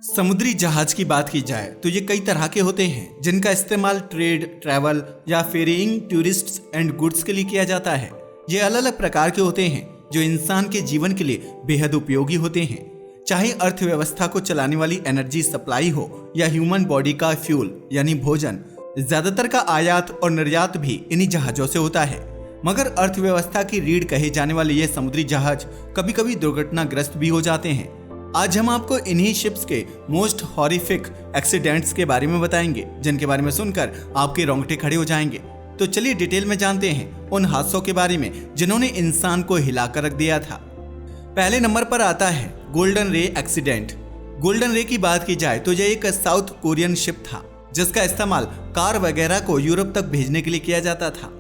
समुद्री जहाज की बात की जाए तो ये कई तरह के होते हैं जिनका इस्तेमाल ट्रेड, ट्रैवल या फेरिंग टूरिस्ट्स एंड गुड्स के लिए किया जाता है। ये अलग अलग प्रकार के होते हैं जो इंसान के जीवन के लिए बेहद उपयोगी होते हैं, चाहे अर्थव्यवस्था को चलाने वाली एनर्जी सप्लाई हो या ह्यूमन बॉडी का फ्यूल यानी भोजन। ज्यादातर का आयात और निर्यात भी इन्हीं जहाजों से होता है, मगर अर्थव्यवस्था की रीढ़ कहे जाने वाले ये समुद्री जहाज कभी कभी दुर्घटनाग्रस्त भी हो जाते हैं। आज हम आपको इन्हीं शिप्स के मोस्ट हॉरिफिक एक्सीडेंट्स के बारे में बताएंगे, जिनके बारे में सुनकर आपके रोंगटे खड़े हो जाएंगे। तो चलिए डिटेल में जानते हैं उन हादसों के बारे में जिन्होंने इंसान को हिलाकर रख दिया था। पहले नंबर पर आता है गोल्डन रे एक्सीडेंट। गोल्डन रे की बात की जाए तो यह एक साउथ कोरियन शिप था जिसका इस्तेमाल कार वगैरह को यूरोप तक भेजने के लिए किया जाता था।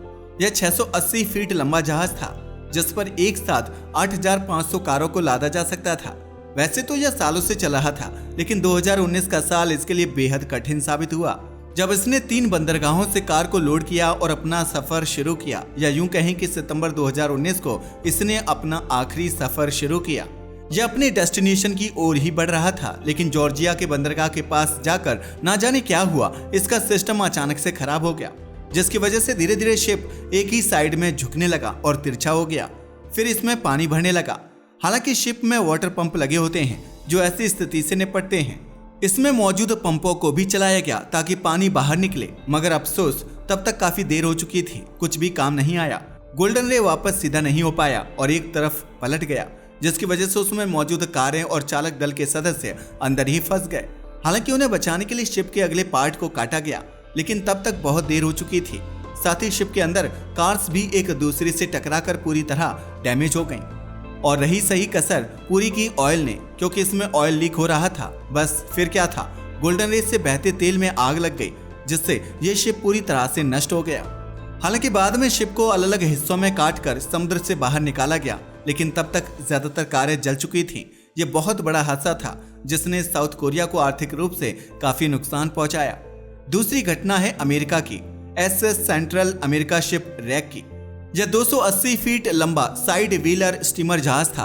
यह 680 फीट लंबा जहाज था जिस पर एक साथ 8,500 कारों को लादा जा सकता था। वैसे तो यह सालों से चल रहा था, लेकिन 2019 का साल इसके लिए बेहद कठिन साबित हुआ जब इसने 3 बंदरगाहों से कार को लोड किया और अपना सफर शुरू किया, या यूं कहें कि सितंबर 2019 को इसने अपना आखिरी सफर शुरू किया। यह अपने डेस्टिनेशन की ओर ही बढ़ रहा था, लेकिन जॉर्जिया के बंदरगाह के पास जाकर ना जाने क्या हुआ, इसका सिस्टम अचानक से खराब हो गया, जिसकी वजह से धीरे धीरे शिप एक ही साइड में झुकने लगा और तिरछा हो गया। फिर इसमें पानी भरने लगा। हालांकि शिप में वाटर पंप लगे होते हैं जो ऐसी स्थिति से निपटते हैं। इसमें मौजूद पंपों को भी चलाया गया ताकि पानी बाहर निकले, मगर अफसोस तब तक काफी देर हो चुकी थी, कुछ भी काम नहीं आया। गोल्डन रे वापस सीधा नहीं हो पाया और एक तरफ पलट गया, जिसकी वजह से उसमें मौजूद कारें और चालक दल के सदस्य अंदर ही फंस गए। हालांकि उन्हें बचाने के लिए शिप के अगले पार्ट को काटा गया, लेकिन तब तक बहुत देर हो चुकी थी। साथ ही शिप के अंदर कार्स भी एक दूसरे से टकराकर पूरी तरह डैमेज हो गईं। और रही सही कसर पूरी की ऑयल ने, क्योंकि इसमें ऑयल लीक हो रहा था। बस फिर क्या था, गोल्डन रे से बहते तेल में आग लग गई, जिससे ये शिप पूरी तरह से नष्ट हो गया। हालांकि बाद में शिप को अलग अलग हिस्सों में काटकर समुद्र से बाहर निकाला गया, लेकिन तब तक ज्यादातर कारें जल चुकी थीं। ये बहुत बड़ा हादसा था जिसने साउथ कोरिया को आर्थिक रूप से काफी नुकसान पहुंचाया। दूसरी घटना है अमेरिका की SS central America ship rack की। यह 280 फीट लंबा साइड व्हीलर स्टीमर जहाज था।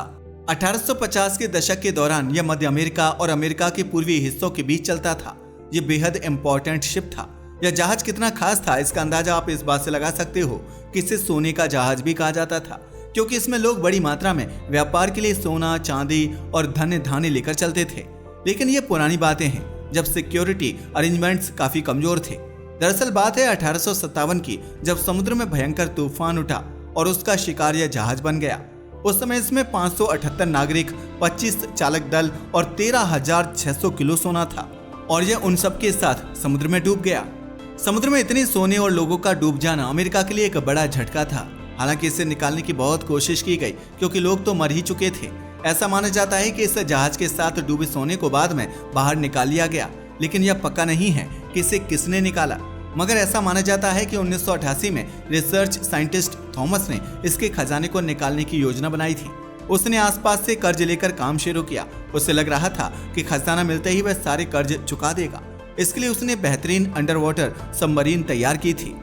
1850 के दशक के दौरान यह मध्य अमेरिका और अमेरिका के पूर्वी हिस्सों के बीच चलता था। यह बेहद इंपॉर्टेंट शिप था। यह जहाज कितना खास था इसका अंदाजा आप इस बात से लगा सकते हो कि इसे सोने का जहाज भी कहा जाता था, क्योंकि इसमें लोग बड़ी मात्रा में व्यापार के लिए सोना, चांदी और धन धान्य लेकर चलते थे। लेकिन ये पुरानी बातें हैं जब सिक्योरिटी अरेंजमेंट्स काफी कमजोर थे। दरअसल बात है 1857 की, जब समुद्र में भयंकर तूफान उठा और उसका शिकार यह जहाज बन गया। उस समय इसमें 578 नागरिक, 25 चालक दल और 13,600 किलो सोना था, और यह उन सब के साथ समुद्र में डूब गया। समुद्र में इतने सोने और लोगों का डूब जाना अमेरिका के लिए एक बड़ा झटका था। हालांकि इसे निकालने की बहुत कोशिश की गई, क्योंकि लोग तो मर ही चुके थे। ऐसा माना जाता है कि इस जहाज के साथ डूबे सोने को बाद में बाहर निकाल लिया गया, लेकिन यह पक्का नहीं है कि इसे किसने निकाला। मगर ऐसा माना जाता है कि 1988 में रिसर्च साइंटिस्ट थॉमस ने इसके खजाने को निकालने की योजना बनाई थी। उसने आसपास से कर्ज लेकर काम शुरू किया। उसे लग रहा था कि खजाना मिलते ही वह सारे कर्ज चुका देगा। इसके लिए उसने बेहतरीन अंडर वाटर सबमरीन तैयार की थी।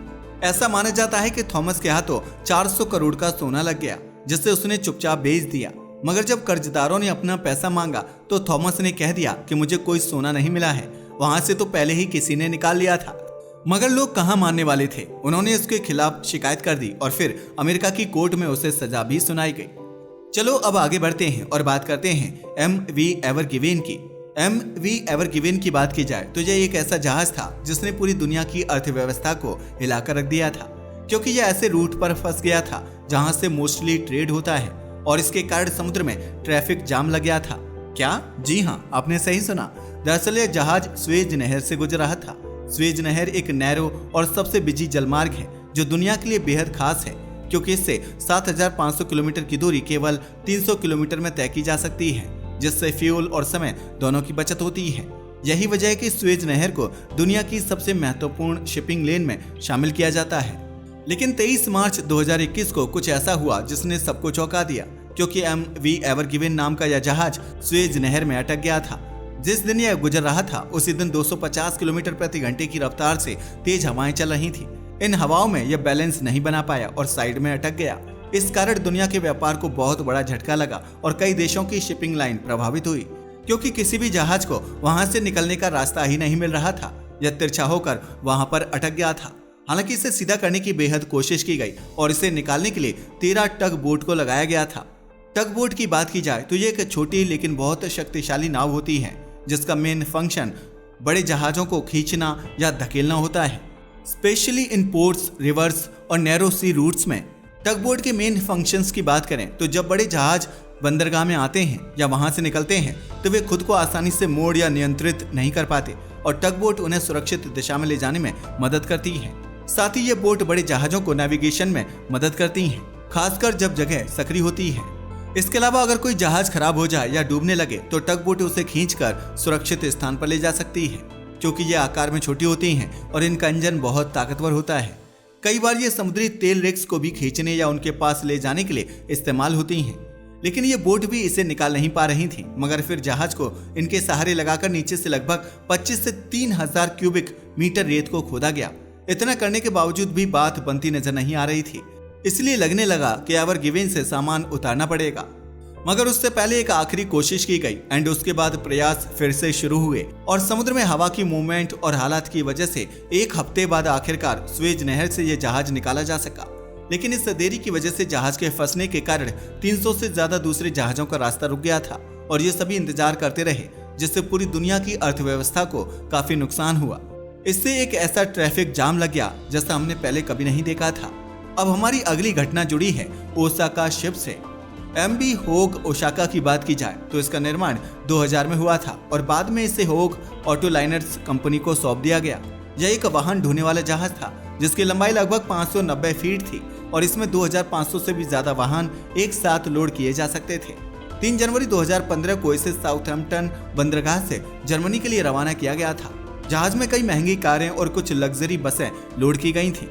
ऐसा माना जाता है कि थॉमस के हाथों 400 करोड़ का सोना लग गया, जिसे उसने चुपचाप बेच दिया। मगर जब कर्जदारों ने अपना पैसा मांगा तो थॉमस ने कह दिया कि मुझे कोई सोना नहीं मिला है, वहां से तो पहले ही किसी ने निकाल लिया था। मगर लोग कहां मानने वाले थे। उन्होंने इसके खिलाफ शिकायत कर दी और फिर अमेरिका की कोर्ट में उसे सजा भी सुनाई गई। चलो अब आगे बढ़ते हैं और बात करते हैं MV एवरगिवेन की। MV एवरगिवेन की बात की जाए तो यह एक ऐसा जहाज था जिसने पूरी दुनिया की अर्थव्यवस्था को हिलाकर रख दिया था, क्योंकि यह ऐसे रूट पर फंस गया था जहां से मोस्टली ट्रेड होता है, और इसके कारण समुद्र में ट्रैफिक जाम लग गया था। क्या? जी हाँ, आपने सही सुना। दरअसल यह जहाज स्वेज नहर से गुजर रहा था। स्वेज नहर एक नैरो और सबसे बिजी जलमार्ग है जो दुनिया के लिए बेहद खास है, क्योंकि इससे 7,500 किलोमीटर की दूरी केवल 300 किलोमीटर में तय की जा सकती है, जिससे फ्यूल और समय दोनों की बचत होती है। यही वजह है कि स्वेज नहर को दुनिया की सबसे महत्वपूर्ण शिपिंग लेन में शामिल किया जाता है। लेकिन 23 मार्च 2021 को कुछ ऐसा हुआ जिसने सबको चौंका दिया, क्योंकि MV एवरगिवेन नाम का यह जहाज स्वेज नहर में अटक गया था। जिस दिन यह गुजर रहा था उसी दिन 250 किलोमीटर प्रति घंटे की रफ्तार से तेज हवाएं चल रही थी। इन हवाओं में यह बैलेंस नहीं बना पाया और साइड में अटक गया। इस कारण दुनिया के व्यापार को बहुत बड़ा झटका लगा और कई देशों की शिपिंग लाइन प्रभावित हुई। क्योंकि किसी भी जहाज को वहां से निकलने का रास्ता ही नहीं मिल रहा था। यह तिरछा होकर वहां पर अटक गया था। हालांकि इसे सीधा करने की बेहद कोशिश की गई और इसे निकालने के लिए 13 टग बोट को लगाया गया था। टग बोट की बात की जाए तो ये एक छोटी लेकिन बहुत शक्तिशाली नाव होती है जिसका मेन फंक्शन बड़े जहाजों को खींचना या धकेलना होता है, स्पेशली इन पोर्ट्स, रिवर्स और नैरो सी रूट्स में। टग बोट के मेन फंक्शंस की बात करें तो जब बड़े जहाज बंदरगाह में आते हैं या वहां से निकलते हैं तो वे खुद को आसानी से मोड़ या नियंत्रित नहीं कर पाते और टग बोट उन्हें सुरक्षित दिशा में ले जाने में मदद करती है। साथ ही ये बोट बड़े जहाजों को नेविगेशन में मदद करती हैं, खासकर जब जगह सकरी होती है। इसके अलावा अगर कोई जहाज खराब हो जाए या डूबने लगे तो टग बोट उसे खींचकर सुरक्षित स्थान पर ले जा सकती है। क्योंकि ये आकार में छोटी होती हैं और इनका इंजन बहुत ताकतवर होता है, कई बार ये समुद्री तेल रिग्स को भी खींचने या उनके पास ले जाने के लिए इस्तेमाल होती हैं। लेकिन ये बोट भी इसे निकाल नहीं पा रही थी, मगर फिर जहाज को इनके सहारे लगाकर नीचे से लगभग 25 से 3000 क्यूबिक मीटर रेत को खोदा गया। इतना करने के बावजूद भी बात बनती नजर नहीं आ रही थी, इसलिए लगने लगा कि एवर गिवेन से सामान उतारना पड़ेगा। मगर उससे पहले एक आखिरी कोशिश की गई एंड उसके बाद प्रयास फिर से शुरू हुए और समुद्र में हवा की मूवमेंट और हालात की वजह से एक हफ्ते बाद आखिरकार स्वेज नहर से यह जहाज निकाला जा सका। लेकिन इस देरी की वजह से जहाज के फंसने के कारण 300 से ज्यादा दूसरे जहाजों का रास्ता रुक गया था और ये सभी इंतजार करते रहे, जिससे पूरी दुनिया की अर्थव्यवस्था को काफी नुकसान हुआ। इससे एक ऐसा ट्रैफिक जाम लग गया जैसा हमने पहले कभी नहीं देखा था। अब हमारी अगली घटना जुड़ी है ओसाका शिप से। MV होग ओसाका की बात की जाए तो इसका निर्माण 2000 में हुआ था और बाद में इसे होग ऑटो लाइनर्स कंपनी को सौंप दिया गया। यह एक वाहन ढोने वाला जहाज था जिसकी लंबाई लगभग 590 फीट थी और इसमें 2500 से भी ज्यादा वाहन एक साथ लोड किए जा सकते थे। 3 जनवरी 2015 को इसे साउथहैम्पटन बंदरगाह से जर्मनी के लिए रवाना किया गया था। जहाज में कई महंगी कारें और कुछ लग्जरी बसें लोड की गई थी।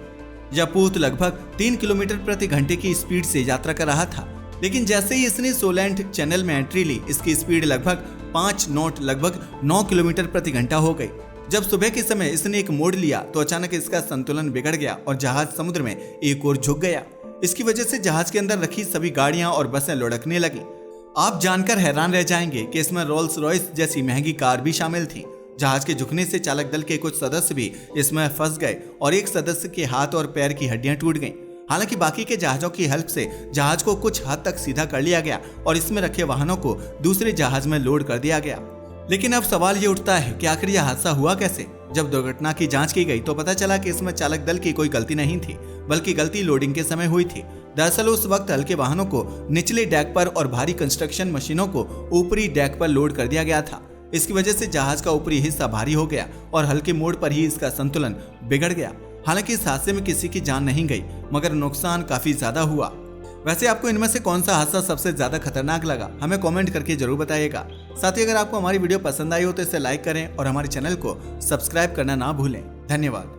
यह पूत लगभग 3 किलोमीटर प्रति घंटे की स्पीड से यात्रा कर रहा था, लेकिन जैसे ही इसने सोलैंड चैनल में एंट्री ली, इसकी स्पीड लगभग 5 नॉट लगभग 9 किलोमीटर प्रति घंटा हो गई। जब सुबह के समय इसने एक मोड़ लिया तो अचानक इसका संतुलन बिगड़ गया और जहाज समुद्र में एक ओर झुक गया। इसकी वजह से जहाज के अंदर रखी सभी गाड़ियां और बसें लुढ़कने लगी। आप जानकर हैरान रह जाएंगे कि इसमें रोल्स रॉयस जैसी महंगी कार भी शामिल थी। जहाज के झुकने से चालक दल के कुछ सदस्य भी इसमें फंस गए और एक सदस्य के हाथ और पैर की हड्डियां टूट गईं। हालांकि बाकी के जहाजों की हेल्प से जहाज को कुछ हद तक सीधा कर लिया गया और इसमें रखे वाहनों को दूसरे जहाज में लोड कर दिया गया। लेकिन अब सवाल ये उठता है कि आखिर यह हादसा हुआ कैसे? जब दुर्घटना की जांच की गई तो पता चला कि इसमें चालक दल की कोई गलती नहीं थी, बल्कि गलती लोडिंग के समय हुई थी। दरअसल उस वक्त हल्के वाहनों को निचले डेक पर और भारी कंस्ट्रक्शन मशीनों को ऊपरी डेक पर लोड कर दिया गया था। इसकी वजह से जहाज का ऊपरी हिस्सा भारी हो गया और हल्के मोड़ पर ही इसका संतुलन बिगड़ गया। हालांकि इस हादसे में किसी की जान नहीं गई, मगर नुकसान काफी ज्यादा हुआ। वैसे आपको इनमें से कौन सा हादसा सबसे ज्यादा खतरनाक लगा, हमें कमेंट करके जरूर बताइएगा। साथ ही अगर आपको हमारी वीडियो पसंद आई हो तो इसे लाइक करें और हमारे चैनल को सब्सक्राइब करना ना भूलें। धन्यवाद।